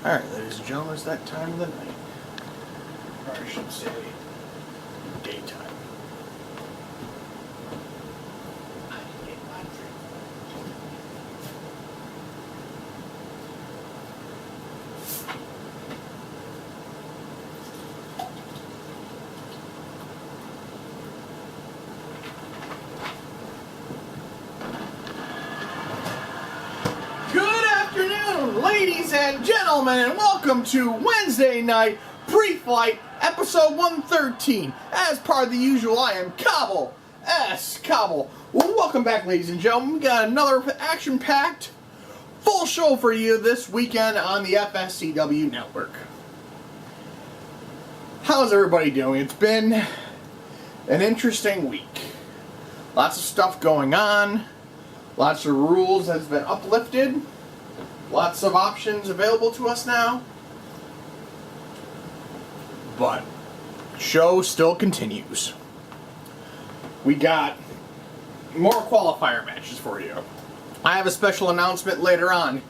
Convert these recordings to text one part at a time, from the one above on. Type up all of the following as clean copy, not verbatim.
Alright, ladies and gentlemen, it's that time of the night. Or I should say, daytime. Ladies and gentlemen, and welcome to Wednesday Night Pre-Flight, episode 113. As part of the usual, I am Cobble S. Cobble. Well, welcome back, ladies and gentlemen. We got another action-packed, full show for you this weekend on the FSCW network. How's everybody doing? It's been an interesting week. Lots of stuff going on. Lots of rules that's been uplifted. Lots of options available to us now. But show still continues. We got more qualifier matches for you. I have a special announcement later on,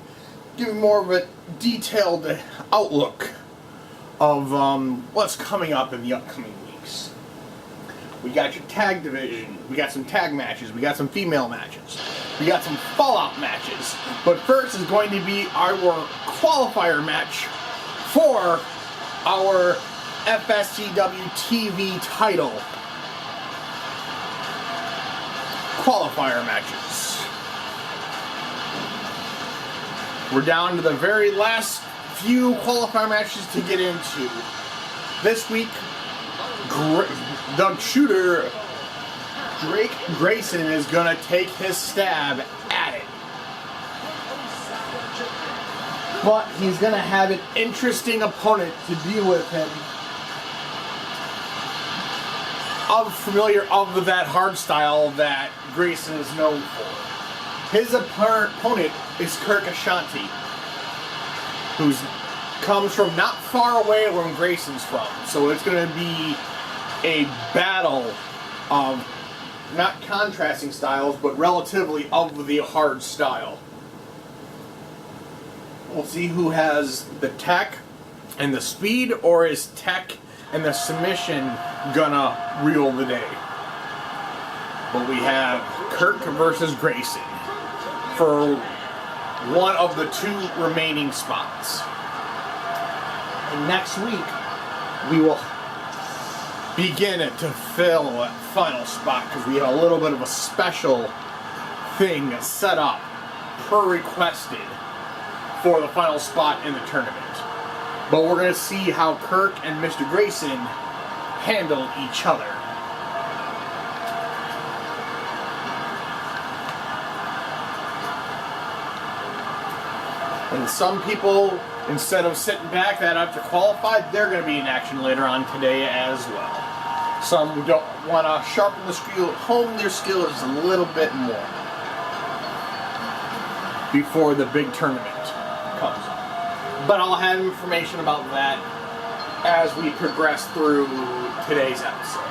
giving more of a detailed outlook of what's coming up in the upcoming weeks. We got your tag division. We got some tag matches. We got some female matches. We got some Fallout matches. But first is going to be our qualifier match for our FSCW TV title. Qualifier matches. We're down to the very last few qualifier matches to get into. This week, the shooter Drake Grayson is going to take his stab at it. But he's going to have an interesting opponent to deal with him. Familiar of that hard style that Grayson is known for. His opponent is Kirk Ashanti, who comes from not far away where Grayson's from. So it's going to be a battle of not contrasting styles, but relatively of the hard style. We'll see who has the tech and the speed, or is tech and the submission gonna rule the day. But we have Kirk versus Grayson for one of the two remaining spots. And next week, we will begin it to fill that final spot, because we have a little bit of a special thing set up per-requested for the final spot in the tournament. But we're going to see how Kirk and Mr. Grayson handle each other. And some people, instead of sitting back that after qualified, they're going to be in action later on today as well. Some who don't want to sharpen the skill, hone their skills a little bit more before the big tournament comes up. But I'll have information about that as we progress through today's episode.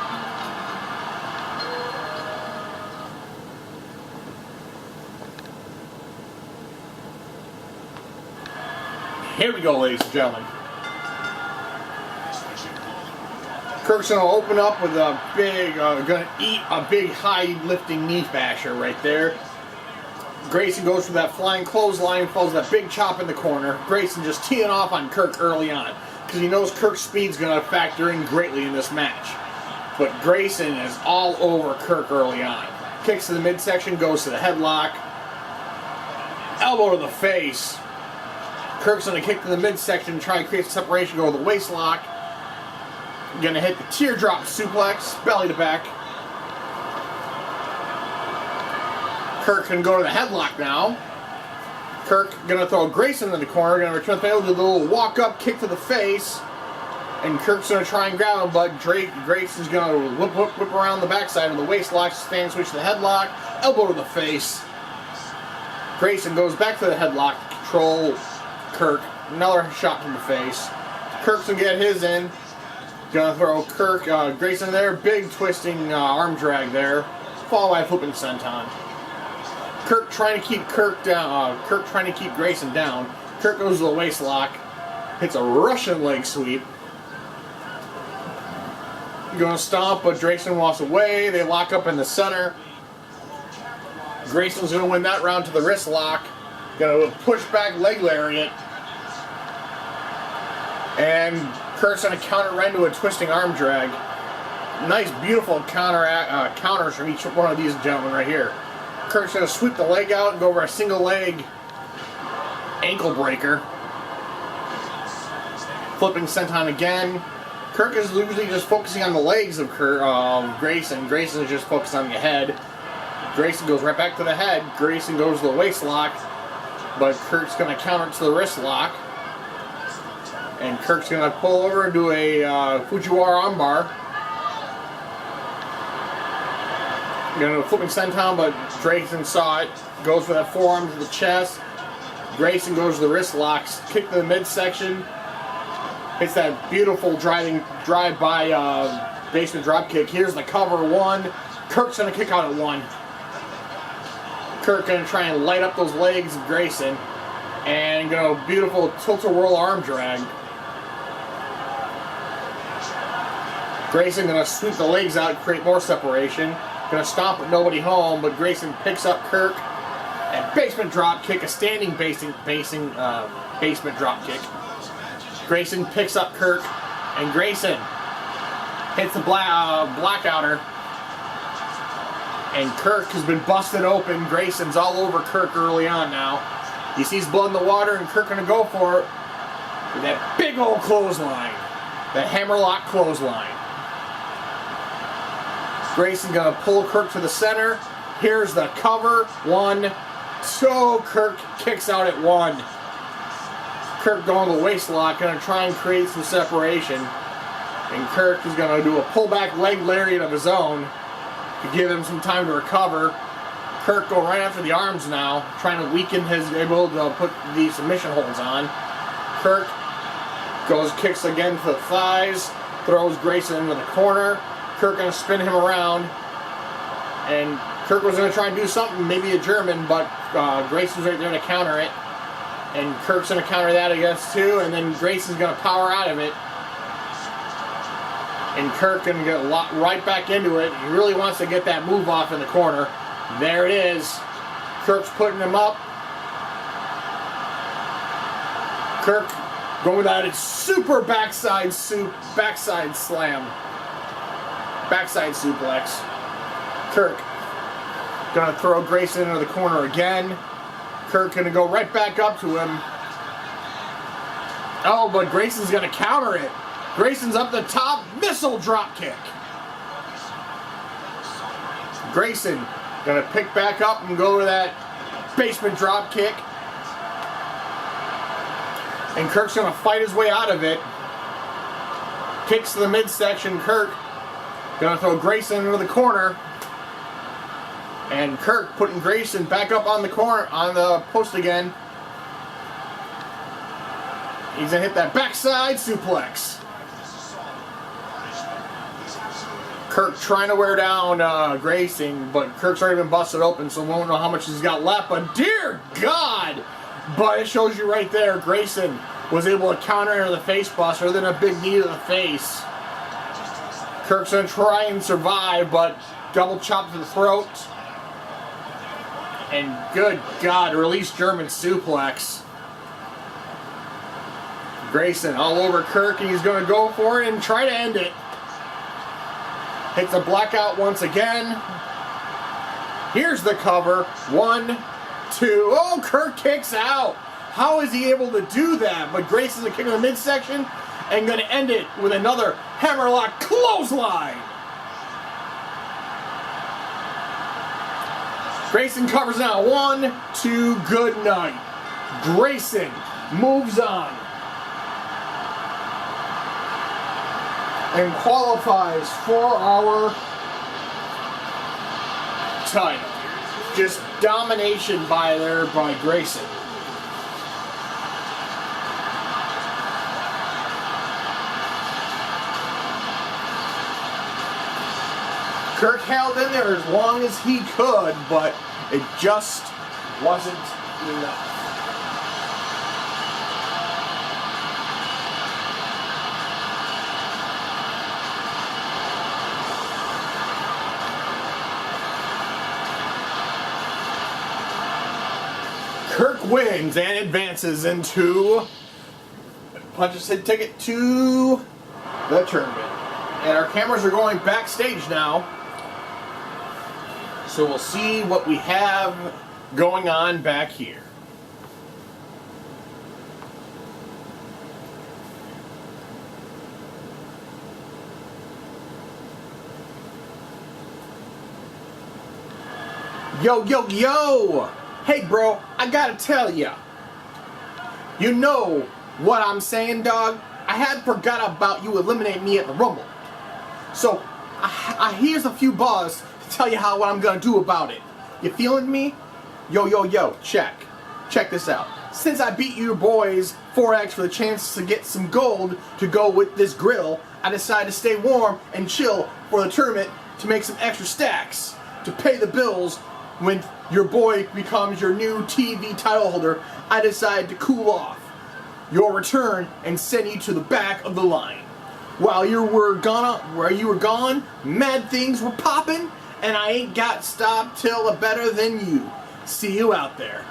Here we go, ladies and gentlemen. Kirk's going to open up with a big, going to eat a big high lifting knee basher right there. Grayson goes for that flying clothesline, falls that big chop in the corner. Grayson just teeing off on Kirk early on, because he knows Kirk's speed's going to factor in greatly in this match. But Grayson is all over Kirk early on. Kicks to the midsection, goes to the headlock. Elbow to the face. Kirk's going to kick to the midsection, try and create a separation, go with the waist lock. Going to hit the teardrop suplex, belly to back. Kirk can go to the headlock now. Kirk going to throw Grayson in the corner, going to return the fail, do the little walk-up kick to the face. And Kirk's going to try and grab him, but Grayson's going to whip around the backside of the waist lock, stand switch to the headlock, elbow to the face. Grayson goes back to the headlock to control Kirk. Another shot to the face. Kirk's going to get his in. Gonna throw Grayson there. Big twisting arm drag there. Followed by a flipping senton. Kirk trying to keep Grayson down. Kirk goes to the waist lock. hits a Russian leg sweep. Gonna stomp, but Grayson walks away. They lock up in the center. Grayson's gonna win that round to the wrist lock. Gonna push back leg lariat. And Kirk's gonna counter right into a twisting arm drag. Nice, beautiful counters from each one of these gentlemen right here. Kirk's gonna sweep the leg out and go over a single leg ankle breaker. Flipping senton again. Kirk is usually just focusing on the legs of Grayson. Grayson is just focused on the head. Grayson goes right back to the head. Grayson goes to the waist lock. But Kirk's going to counter to the wrist lock. And Kirk's going to pull over and do a Fujiwara armbar. Going to flipping senton, but Grayson saw it. Goes for that forearm to the chest. Grayson goes to the wrist locks. Kick to the midsection. Hits that beautiful drive-by basement drop kick. Here's the cover, 1. Kirk's going to kick out at 1. Kirk going to try and light up those legs of Grayson. And go beautiful tilt-a-whirl arm drag. Grayson going to sweep the legs out, create more separation. Going to stomp with nobody home, but Grayson picks up Kirk. And basement drop kick, a standing basement drop kick. Grayson picks up Kirk, and Grayson hits the blackouter. And Kirk has been busted open. Grayson's all over Kirk early on now. He sees blood in the water, and Kirk gonna go for it with that big old clothesline, that hammerlock clothesline. Grayson gonna pull Kirk to the center. Here's the cover, 1, 2. Kirk kicks out at 1. Kirk going to the waist lock, going to try and create some separation. And Kirk is going to do a pullback leg lariat of his own to give him some time to recover. Kirk going right after the arms now, trying to weaken his able to put the submission holds on. Kirk kicks again to the thighs, throws Grayson into the corner. Kirk going to spin him around. And Kirk was going to try and do something, maybe a German, but Grayson's right there to counter it. And Kirk's going to counter that against 2, and then Grayson's going to power out of it. And Kirk going to get right back into it. He really wants to get that move off in the corner. There it is. Kirk's putting him up. Kirk going with that super backside slam. Backside suplex. Kirk going to throw Grayson into the corner again. Kirk going to go right back up to him. Oh, but Grayson's going to counter it. Grayson's up the top. Missile drop kick. Grayson going to pick back up and go to that basement drop kick. And Kirk's going to fight his way out of it. Kicks to the midsection. Kirk going to throw Grayson into the corner. And Kirk putting Grayson back up on the corner, on the post again. He's going to hit that backside suplex. Kirk trying to wear down Grayson, but Kirk's already been busted open, so we won't know how much he's got left. But dear God! But it shows you right there, Grayson was able to counter into the face buster, then a big knee to the face. Kirk's going to try and survive, but double chop to the throat. And good God, release German suplex. Grayson all over Kirk, and he's going to go for it and try to end it. Hits a blackout once again. Here's the cover. 1, 2. Oh, Kirk kicks out. How is he able to do that? But Grayson's a kick in the midsection and going to end it with another hammerlock clothesline. Grayson covers now. 1, 2, good night. Grayson moves on and qualifies for our title. Just domination by Grayson. Kirk held in there as long as he could, but it just wasn't enough. wins and advances into punches his ticket to the tournament. And our cameras are going backstage now. So we'll see what we have going on back here. Yo, yo, yo! Hey, bro, I gotta tell ya. You know what I'm saying, dog? I had forgot about you eliminating me at the Rumble. So, here's a few bars to tell you what I'm gonna do about it. You feeling me? Yo, yo, yo, check. Check this out. Since I beat you boys 4x for the chance to get some gold to go with this grill, I decided to stay warm and chill for the tournament to make some extra stacks to pay the bills. When your boy becomes your new TV title holder, I decided to cool off your return and send you to the back of the line. While you were gone, mad things were popping, and I ain't got stopped till a better than you. See you out there.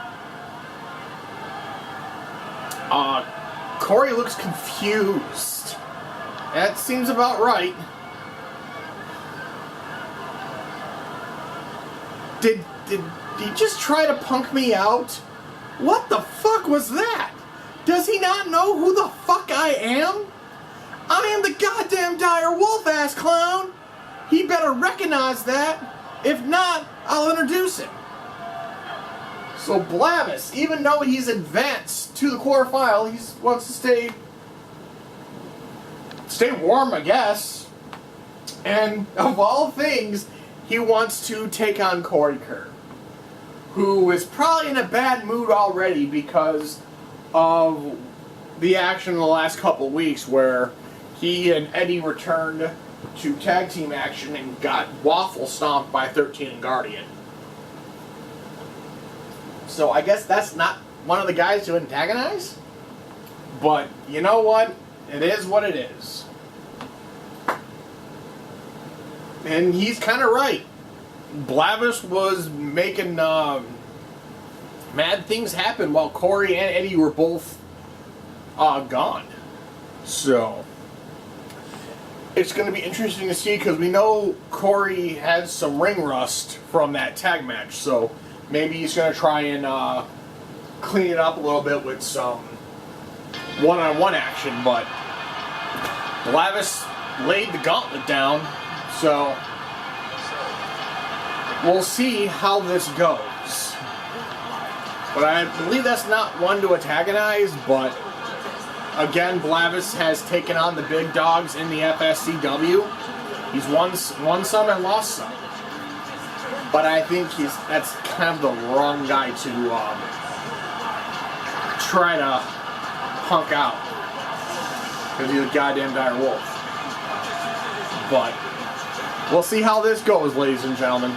Corey looks confused. That seems about right. Did he just try to punk me out? What the fuck was that? Does he not know who the fuck I am? I am the goddamn dire wolf-ass clown! He better recognize that. If not, I'll introduce him. So Blavis, even though he's advanced to the quarterfinal, he wants to stay warm, I guess. And of all things, he wants to take on Corey Kerr, who is probably in a bad mood already because of the action in the last couple weeks where he and Eddie returned to tag team action and got waffle stomped by 13 and Guardian. So I guess that's not one of the guys to antagonize, but you know what? It is what it is. And he's kind of right. Blavis was making mad things happen while Corey and Eddie were both gone. So it's going to be interesting to see because we know Corey has some ring rust from that tag match. So maybe he's going to try and clean it up a little bit with some one-on-one action. But Blavis laid the gauntlet down. So we'll see how this goes. But I believe that's not one to antagonize, but again, Blavis has taken on the big dogs in the FSCW. He's won some and lost some. But I think that's kind of the wrong guy to try to punk out. Because he's a goddamn dire wolf. But we'll see how this goes, ladies and gentlemen.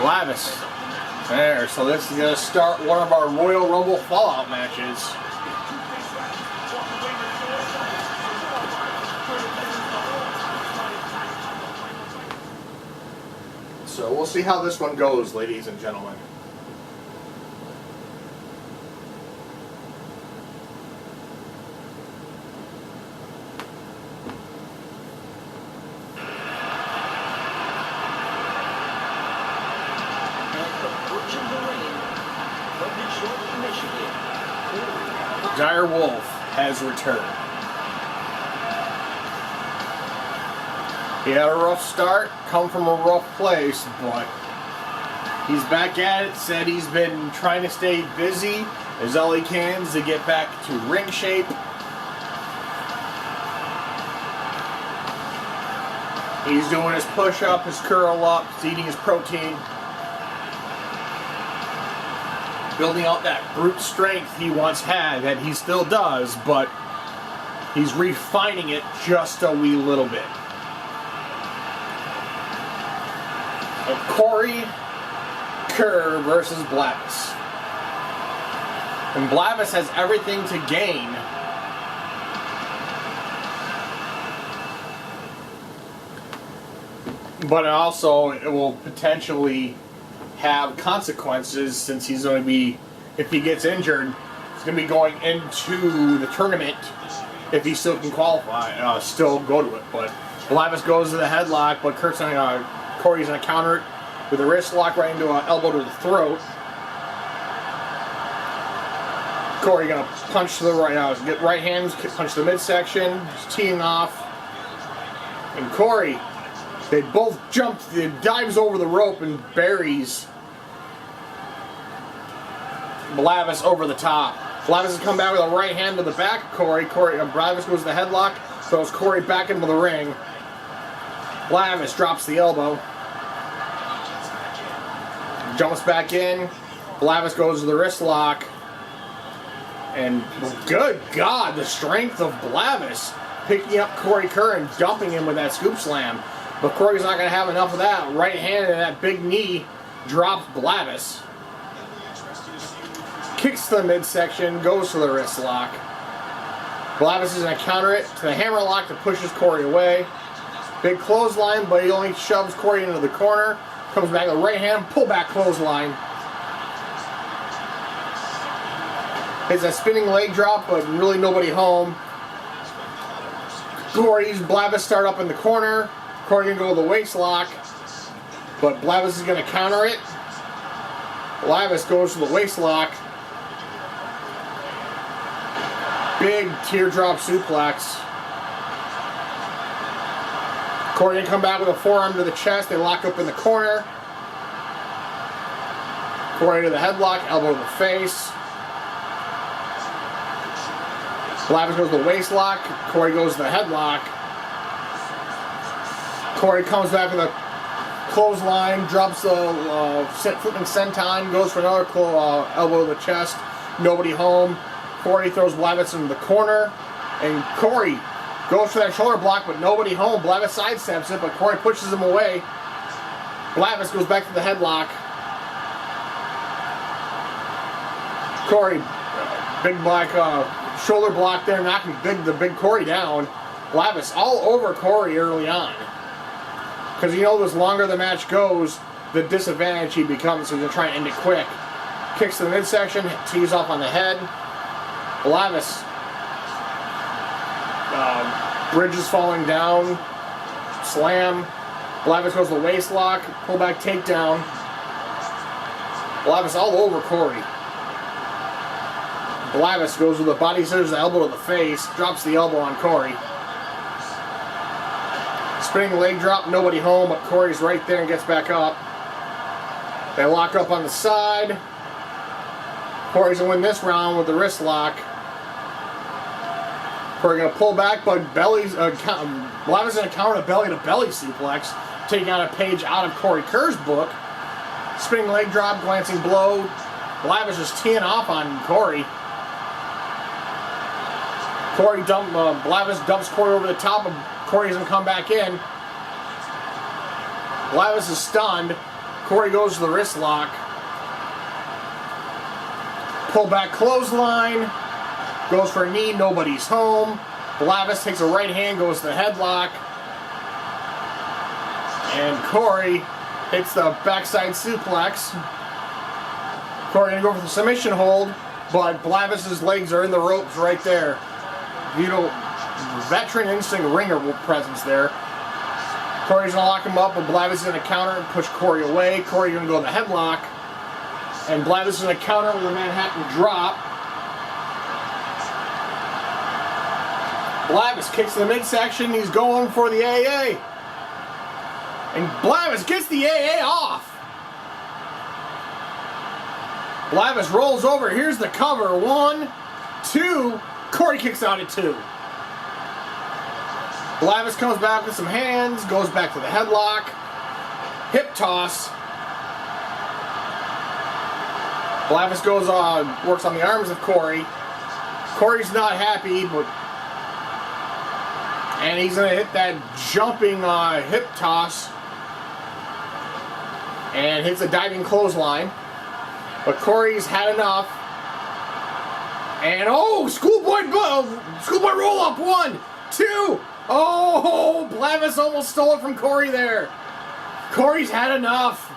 Blavis. There, so this is going to start one of our Royal Rumble Fallout matches. So we'll see how this one goes, ladies and gentlemen. Dire Wolf has returned. He had a rough start, come from a rough place, but he's back at it. Said he's been trying to stay busy as all he can to get back to ring shape. He's doing his push-up, his curl-ups, eating his protein. Building out that brute strength he once had, that he still does, but he's refining it just a wee little bit. And Corey Kerr versus Blavis. And Blavis has everything to gain. But also, it will potentially have consequences since he's going to be, if he gets injured, he's going to be going into the tournament if he still can qualify, still go to it. But Blavis goes to the headlock, but Corey's going to counter it with a wrist lock right into an elbow to the throat. Corey going to punch to the right, get right hands, punch the midsection, he's teeing off. And Corey, they both jump, dives over the rope and buries Blavis over the top. Blavis has come back with a right hand to the back of Corey. Blavis goes to the headlock, throws Corey back into the ring. Blavis drops the elbow. Jumps back in. Blavis goes to the wrist lock. And good God, the strength of Blavis picking up Corey Kerr and dumping him with that scoop slam. But Corey's not going to have enough of that. Right hand and that big knee drops Blavis. Kicks the midsection, goes to the wrist lock. Blavis is going to counter it to the hammer lock that pushes Corey away. Big clothesline, but he only shoves Corey into the corner. Comes back with a right hand, pull back clothesline. It's a spinning leg drop, but really nobody home. Blavis start up in the corner. Corey can go to the waist lock, but Blavis is going to counter it. Blavis goes to the waist lock. Big teardrop suplex. Corey can come back with a forearm to the chest. They lock up in the corner. Corey to the headlock, elbow to the face. Blavis goes to the waist lock. Corey goes to the headlock. Corey comes back with a clothesline, drops the flipping senton, goes for another elbow to the chest. Nobody home. Corey throws Blavis into the corner, and Corey goes for that shoulder block, but nobody home. Blavis sidesteps it, but Corey pushes him away. Blavis goes back to the headlock. Corey, big black shoulder block there, knocking the big Corey down. Blavis all over Corey early on. Because you know, the longer the match goes, the disadvantage he becomes, so he's going to try and end it quick. Kicks to the midsection, tees off on the head. Blavis, bridge is falling down, slam. Blavis goes to the waist lock, pull back takedown. Blavis all over Corey. Blavis goes with the body scissors, the elbow to the face, drops the elbow on Corey. Spinning leg drop, nobody home, but Corey's right there and gets back up. They lock up on the side. Corey's going to win this round with the wrist lock. Corey going to pull back, but Blavis is going to counter a belly-to-belly suplex, taking out a page out of Corey Kerr's book. Spinning leg drop, glancing blow. Blavis just teeing off on Corey. Blavis dumps Corey over the top, and Corey doesn't come back in. Blavis is stunned. Corey goes to the wrist lock. Pull back clothesline. Goes for a knee, nobody's home. Blavis takes a right hand, goes to the headlock. And Corey hits the backside suplex. Corey gonna go for the submission hold, but Blavis's legs are in the ropes right there. Veteran instinct ringer presence there. Corey's gonna lock him up, but Blavis is gonna counter and push Corey away. Corey gonna go to the headlock, and Blavis is gonna counter with a Manhattan drop. Blavis kicks to the midsection. He's going for the AA, and Blavis gets the AA off. Blavis rolls over. Here's the cover. 1, 2. Corey kicks out at 2. Blavis comes back with some hands, goes back to the headlock, hip toss. Blavis goes on, works on the arms of Corey. Corey's not happy, and he's going to hit that jumping hip toss. and hits a diving clothesline. But Corey's had enough. And oh, schoolboy roll up. 1, 2. Oh, Blavis almost stole it from Corey there. Corey's had enough.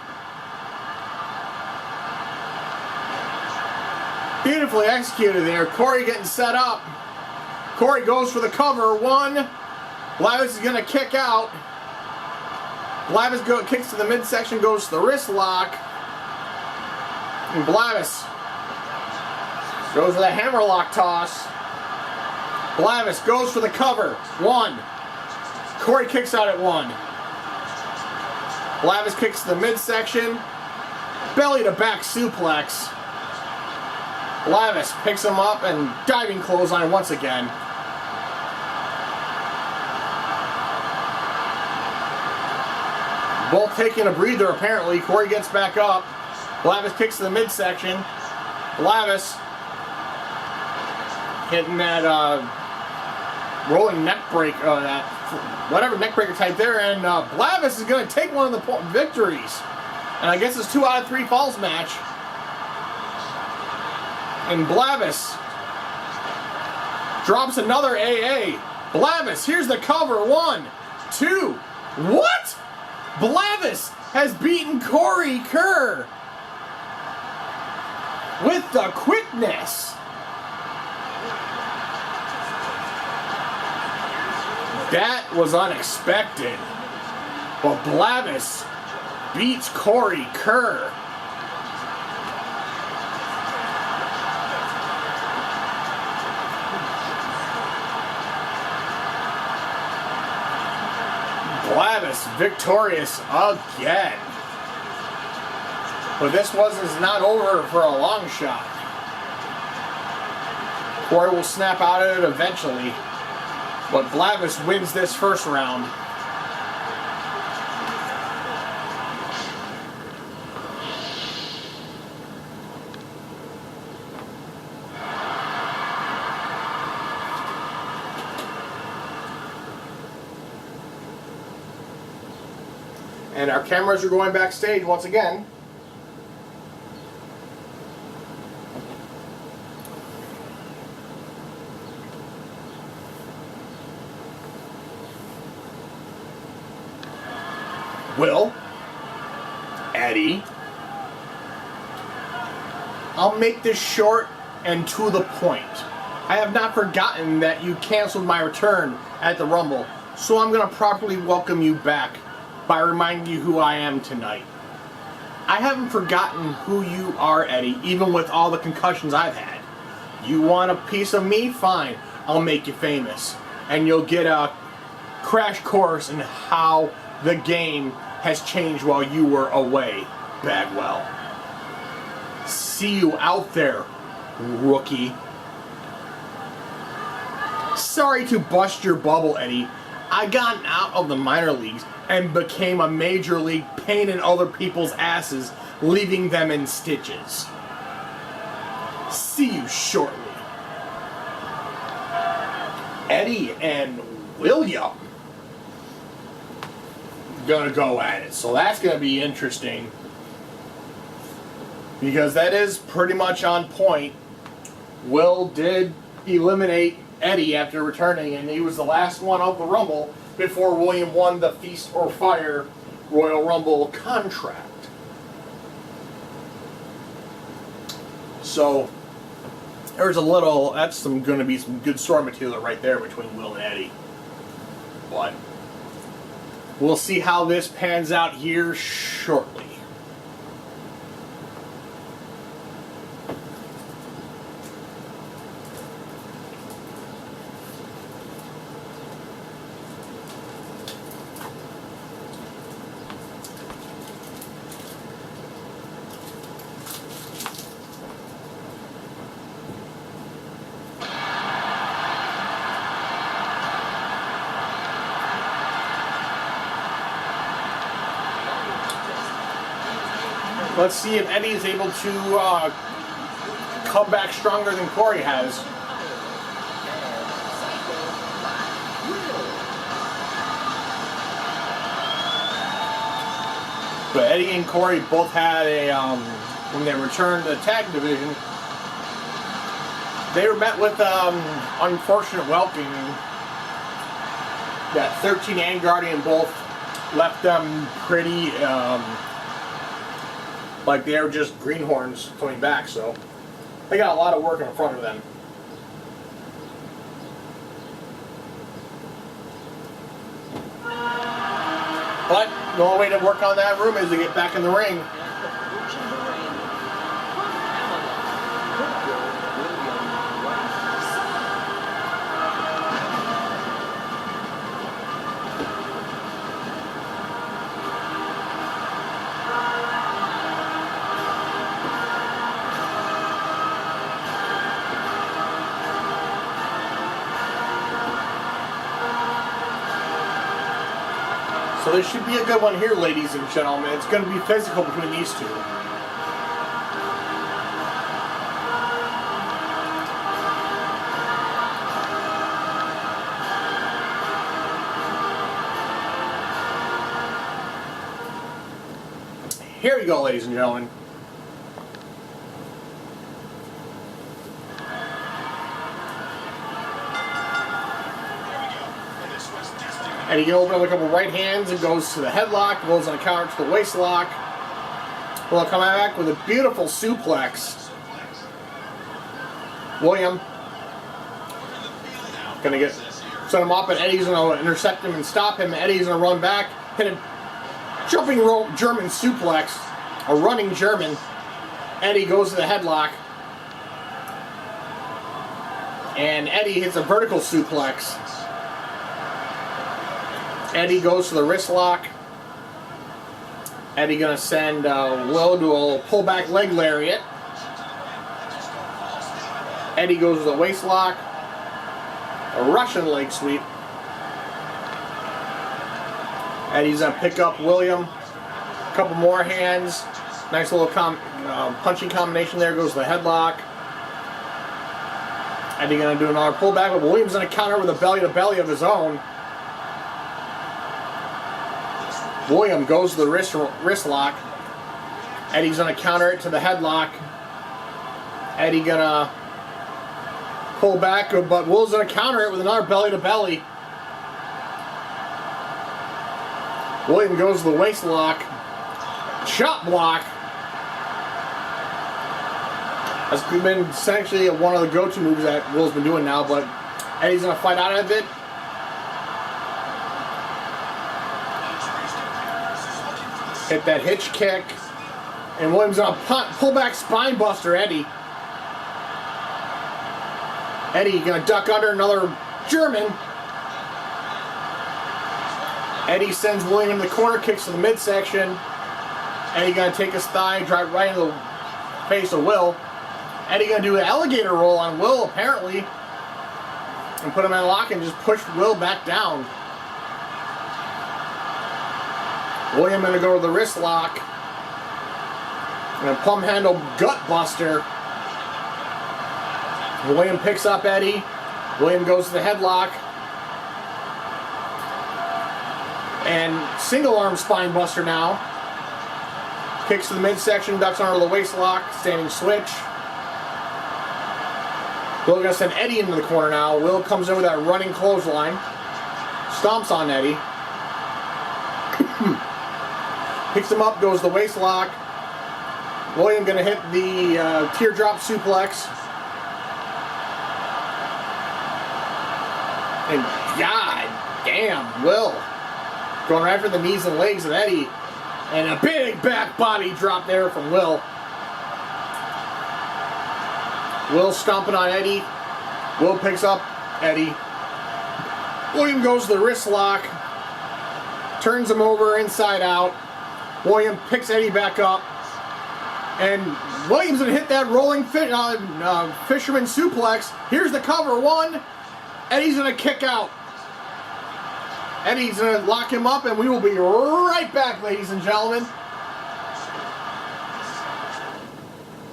Beautifully executed there. Corey getting set up. Corey goes for the cover. 1. Blavis is going to kick out. Blavis kicks to the midsection, goes to the wrist lock. And Blavis goes to the hammerlock toss. Blavis goes for the cover. 1. Corey kicks out at 1. Blavis kicks to the midsection. Belly to back suplex. Blavis picks him up and diving clothesline once again. Both taking a breather apparently. Corey gets back up. Blavis kicks to the midsection. Blavis hitting that rolling neck break, that whatever neck breaker type there, and Blavis is going to take one of the victories. And I guess it's 2 out of 3 falls match. And Blavis drops another AA. Blavis, here's the cover. 1, 2. What? Blavis has beaten Corey Kerr with the quickness. That was unexpected. But Blavis beats Corey Kerr. Blavis victorious again. But this is not over for a long shot. Corey will snap out of it eventually. But Blavis wins this first round. And our cameras are going backstage once again. Will, Eddie, I'll make this short and to the point. I have not forgotten that you canceled my return at the Rumble, so I'm going to properly welcome you back by reminding you who I am tonight. I haven't forgotten who you are, Eddie, even with all the concussions I've had. You want a piece of me? Fine. I'll make you famous. And you'll get a crash course in how the game has changed while you were away, Bagwell. See you out there, rookie. Sorry to bust your bubble, Eddie. I got out of the minor leagues and became a major league pain in other people's asses, leaving them in stitches. See you shortly. Eddie and William gonna go at it, so that's gonna be interesting, because that is pretty much on point. Will did eliminate Eddie after returning, and he was the last one of the Rumble before William won the Feast or Fire Royal Rumble contract. So there's a little, that's going to be some good story material right there between Will and Eddie. But we'll see how this pans out here shortly. Let's see if Eddie is able to come back stronger than Corey has. But Eddie and Corey both had a, when they returned to the tag division, they were met with unfortunate welcoming. That 13 and Guardian both left them pretty, like they were just greenhorns coming back, so they got a lot of work in front of them. But the only way to work on that room is to get back in the ring. So this should be a good one here, ladies and gentlemen. It's going to be physical between these two. Here we go, ladies and gentlemen. And he can open up a couple right hands and goes to the headlock, goes on a counter to the waist lock. Will come back with a beautiful suplex. William gonna set him up, and Eddie's gonna intercept him and stop him. Eddie's gonna run back, hit a jumping rope German suplex, a running German. Eddie goes to the headlock, and Eddie hits a vertical suplex. Eddie goes to the wrist lock. Eddie gonna send Will to a pullback leg lariat. Eddie goes to the waist lock. A Russian leg sweep. Eddie's gonna pick up William. A couple more hands. Nice little punching combination there. Goes to the headlock. Eddie gonna do another pullback, but William's gonna counter with a belly to belly of his own. William goes to the wrist lock. Eddie's gonna counter it to the headlock. Eddie gonna pull back, but Will's gonna counter it with another belly to belly. William goes to the waist lock. Chop block. That's been essentially one of the go-to moves that Will's been doing now, but Eddie's gonna fight out of it. Hit that hitch kick, and Williams gonna pull back spine buster Eddie. Eddie gonna duck under another German. Eddie sends William to the corner, kicks to the midsection. Eddie gonna take his thigh, drive right into the face of Will. Eddie gonna do an alligator roll on Will apparently, and put him in a lock and just push Will back down. William gonna go to the wrist lock. And a plum handle gut buster. William picks up Eddie. William goes to the headlock. And single arm spine buster now. Kicks to the midsection, ducks under the waist lock, standing switch. Will gonna send Eddie into the corner now. Will comes in with that running clothesline. Stomps on Eddie. Picks him up, goes the waist lock. William gonna hit the teardrop suplex. And god damn, Will going right for the knees and legs of Eddie. And a big back body drop there from Will. Will stomping on Eddie. Will picks up Eddie. William goes to the wrist lock. Turns him over inside out. William picks Eddie back up, and William's gonna hit that rolling fisherman suplex. Here's the cover, one. Eddie's gonna kick out. Eddie's gonna lock him up, and we will be right back, ladies and gentlemen.